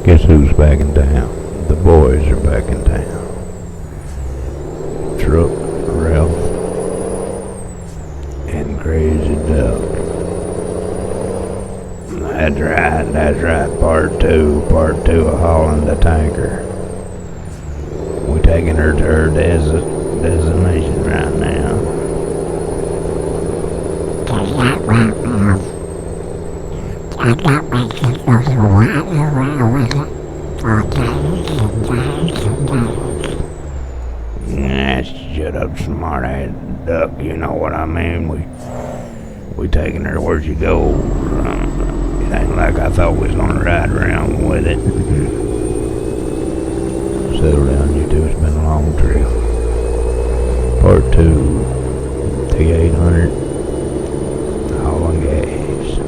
Guess who's back in town? The boys are back in town. Truck, Ralph, and Crazy Duck. That's right, part two of hauling the tanker. We're taking her to her destination right now. Shut up, smart ass duck, you know what I mean? We taking her where she goes. It ain't like I thought we was gonna ride around with it. Settle down, you two, it's been a long trip. Part 2, T800, hauling gas.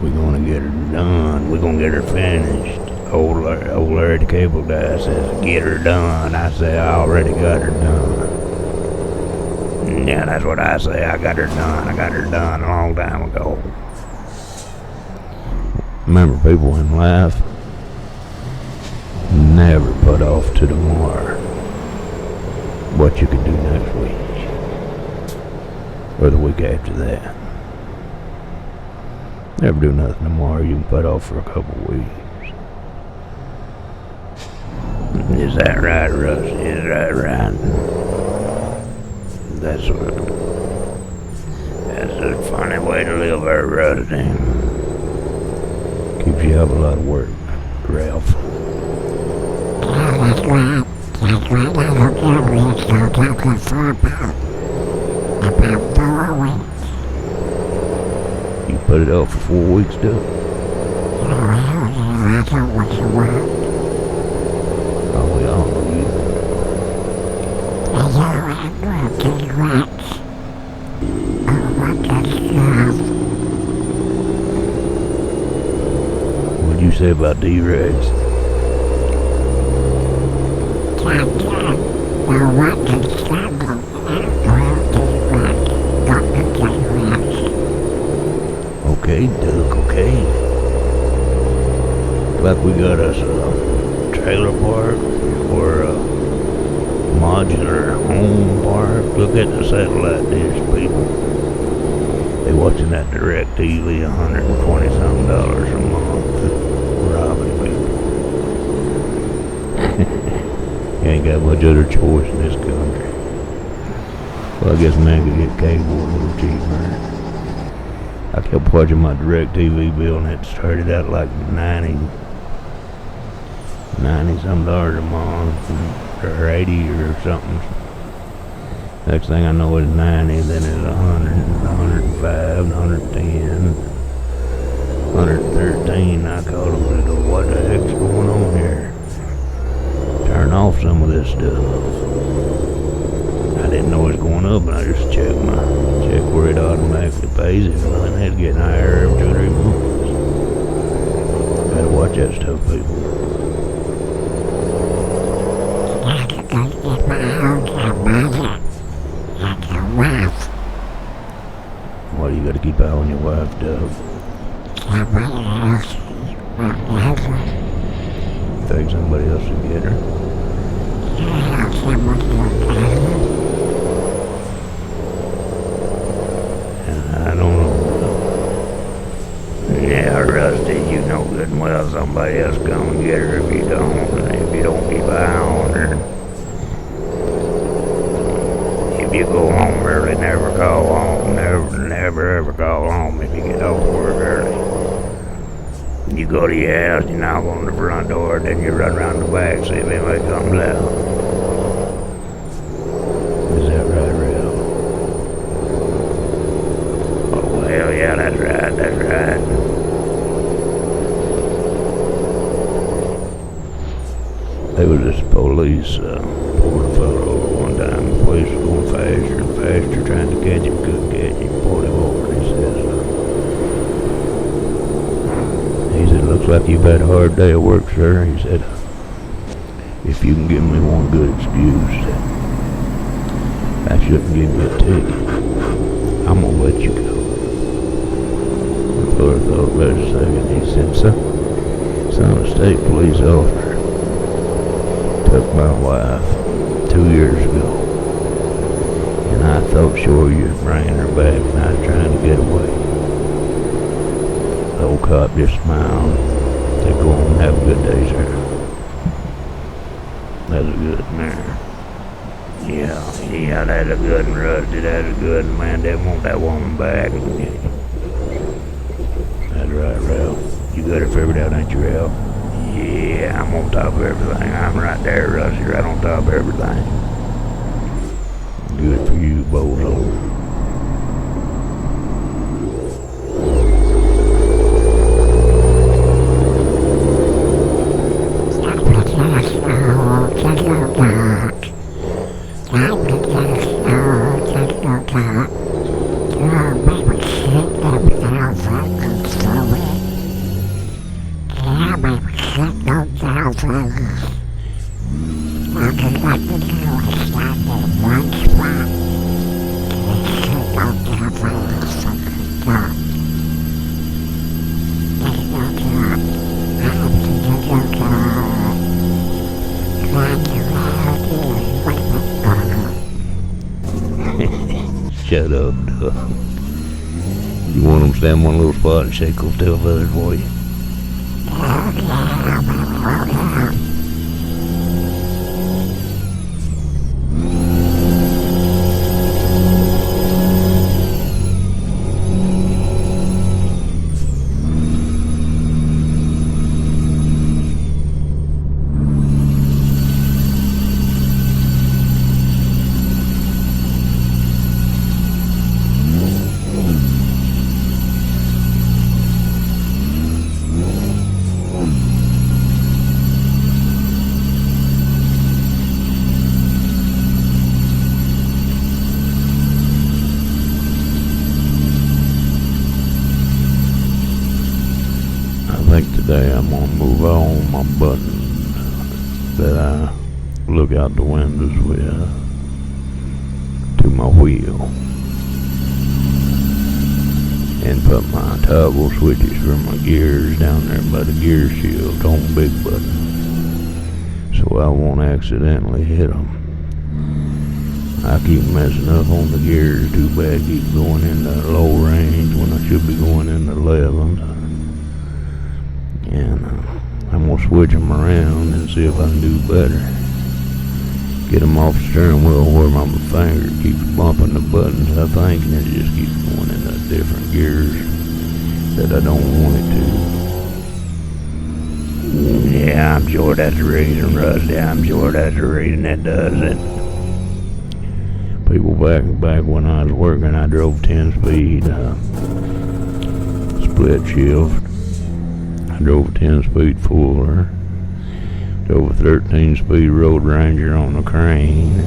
We're gonna get her done, we're gonna get her finished. Old Larry the cable guy says, get her done. I say, I already got her done. Yeah, that's what I say, I got her done. I got her done a long time ago. Remember, people, in life, never put off to tomorrow what you could do next week. Or the week after that. Never do nothing tomorrow you can put off for a couple weeks. Is that right, Russ? Is that right? That's a funny way to live there, Rusty. Keeps you up a lot of work, Ralph. Yeah, that's right. That's right. I don't care what it's going to take us for about 4 weeks. You put it off for 4 weeks, Doug? Oh, well, I don't want to work. Oh, we all know you. That's all right, well, too much. Oh, what good stuff. What'd you say about D-Rex? Well, what good stuff. Well, T-Rex. Got the T-Rex. Okay, Doug, okay. Like we got us a trailer park or a modular home park. Look at the satellite dish, people. They watching that direct TV, $120-something a month. Robbing people. You ain't got much other choice in this country. Well, I guess man could get cable a little cheaper. I kept watching my direct TV bill and it started out like $90-something a month, or 80 or something. Next thing I know it's 90, then it's 100, 105, 110, 113. I called them and go, what the heck's going on here? Turn off some of this stuff. I didn't know it was going up, and I just check where it automatically pays it, and then it's getting higher every 2 or 3 months. Gotta watch that stuff, people. I could go get my own budget. That's a wife. Why do you gotta keep an eye on your wife, Doug? Somebody else will never. You think somebody else will get her? Yeah, someone will never. I don't know. Yeah, Rusty, you know good and well somebody else come and get her if you don't. And if you don't keep an eye on her. If you go home early, never call home. Never ever call home if you get off work early. You go to your house, you knock on the front door, then you run around the back, see if anybody comes out. Is that right, Ralph? Oh, hell yeah, that's right, that's right. There was this police pulled a fellow over one time. The police was going faster and faster, trying to catch him, couldn't catch him. Pulled him over and he said, looks like you've had a hard day at work, sir. He said, if you can give me one good excuse, I shouldn't give you a ticket. I'm gonna let you go. fella thought about it a second. He said, son of a state police officer took my wife 2 years ago. And I thought sure you'd bring her back, and I was trying to get away. The old cop just smiled. Said, go on, have a good day, sir. That's a good mare. Yeah, that's a good one, Rusty. That's a good one, man. They want that woman back. That's right, Ralph. You got her figured out, ain't you, Ralph? Yeah, I'm on top of everything. I'm right there, Rusty, right on top of everything. Good for you, bozo. Shut up, duck. You want them to stand in one little spot and shake those tail feathers for you? I think today I'm gonna move on my button that I look out the windows with to my wheel and put my toggle switches for my gears down there by the gear shield on the big button so I won't accidentally hit them. I keep messing up on the gears too bad, keep going in the low range when I should be going in the 11s. And I'm going to switch them around and see if I can do better. Get them off the steering wheel where my finger keeps bumping the buttons, I think, and it just keeps going into different gears that I don't want it to. Yeah, I'm sure that's the reason, Rusty. I'm sure that's the reason it does it. People back when I was working, I drove 10-speed split shift. I drove a 10-speed Fuller, drove a 13-speed Road Ranger on the crane,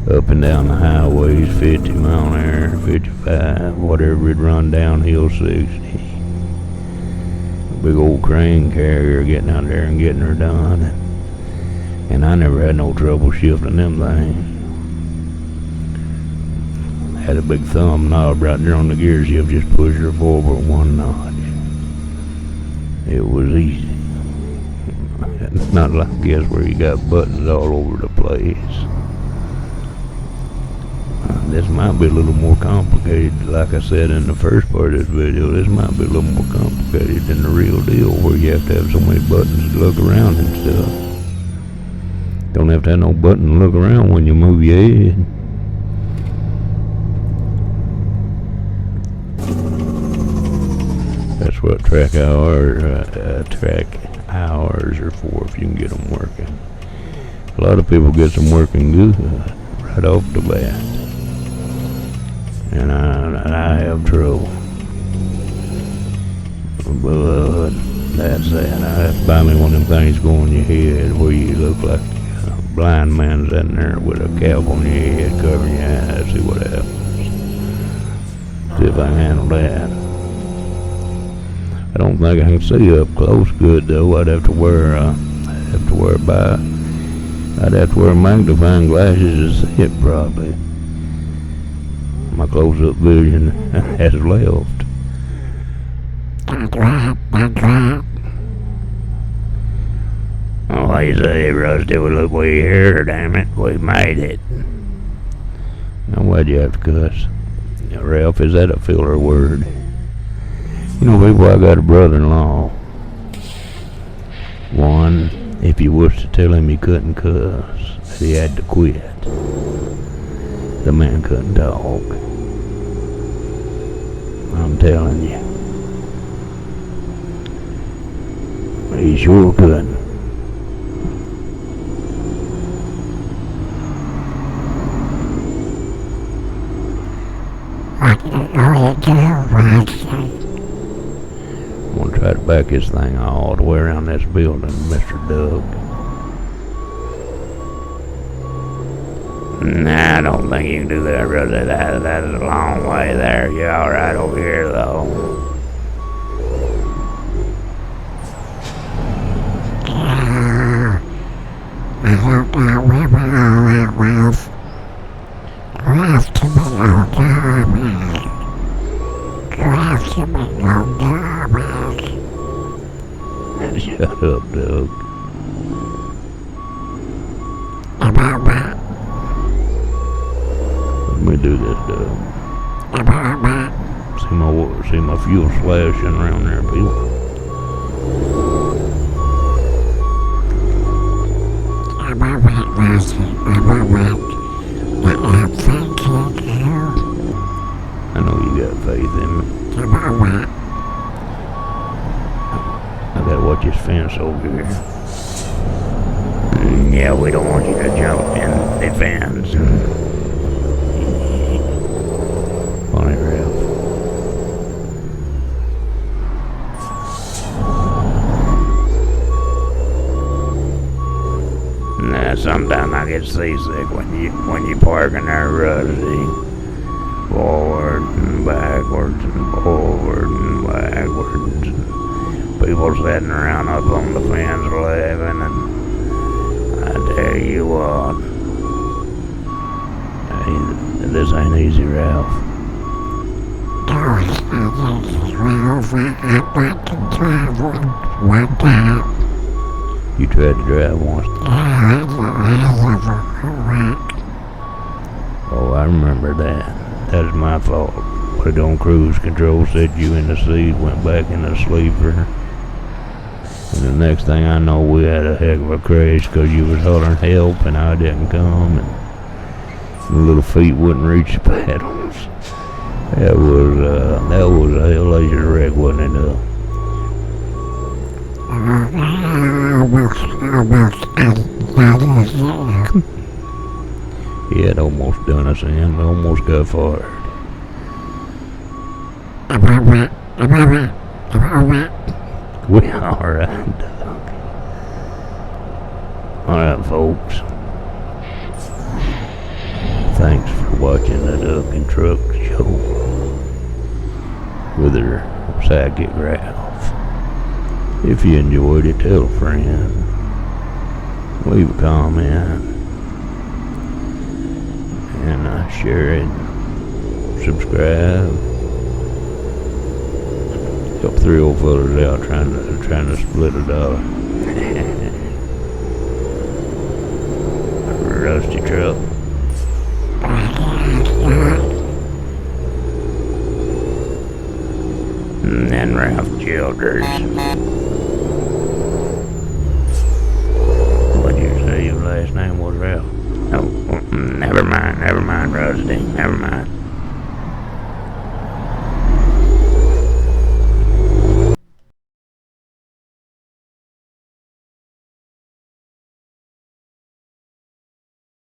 up and down the highways, 50 mile an hour, 55, whatever it'd run downhill, 60. A big old crane carrier getting out there and getting her done. And I never had no trouble shifting them things. Had a big thumb knob right there on the gear shift, just push her forward one notch. It was easy. It's not like guess where you got buttons all over the place. This might be a little more complicated. Like I said in the first part of this video, this might be a little more complicated than the real deal, where you have to have so many buttons to look around and stuff. Don't have to have no button to look around when you move your head. That's what track hours are for, if you can get them working. A lot of people get them working good right off the bat, and I have trouble. But that's that. I have to buy me one of them things go on your head where you look like a blind man sitting there with a cap on your head covering your eyes. See what happens. See if I can handle that. I don't think I can see up close good though. I'd have to wear magnifying glasses to see it probably. My close-up vision has left. Oh, like you say, Rusty, we here, damn it. We made it. Now, why'd you have to cuss? Now, Ralph, is that a filler word? You know, people, I got a brother-in-law. One, if you was to tell him he couldn't cuss, that he had to quit. The man couldn't talk. I'm telling you. He sure couldn't. What you gonna do, Rusty? I'm gonna try to back this thing all the way around this building, Mr. Doug. Nah, I don't think you can do that, brother. That is a long way there. You're alright over here, though. I don't know where we're going with. We'll have to be on garbage. We'll have to be on garbage. Shut up, Doug. About what? Let me do this, Doug. About what? See my fuel slashing around there, people. About what, Rusty? About what? What I think you do? I know you got faith in me. About what? I gotta watch this fence over here. Yeah, we don't want you to jump in the fence. Funny, Ralph. Nah, sometimes I get seasick when you parking there, Rusty. Forward and backwards and forward and backwards. People sitting around up on the fence laughing, and I tell you what, this ain't easy, Ralph. No, it's not easy, Ralph. I'd like to drive one time. You tried to drive once. Yeah, I love a wreck. Oh, I remember that. That was my fault. Put it on cruise control, set you in the seat, went back in the sleeper. And the next thing I know, we had a heck of a crash because you was hollering help and I didn't come, and the little feet wouldn't reach the paddles. That was a hellacious wreck, wasn't it? He had almost done us in, almost got fired. We alright, Doug. Alright, folks. Thanks for watching the Duck and Truck Show with her sidekick Ralph. If you enjoyed it, tell a friend. Leave a comment. And share it. Subscribe. Help 3 old fellas out trying to split $1. Rusty truck. And Ralph Childers.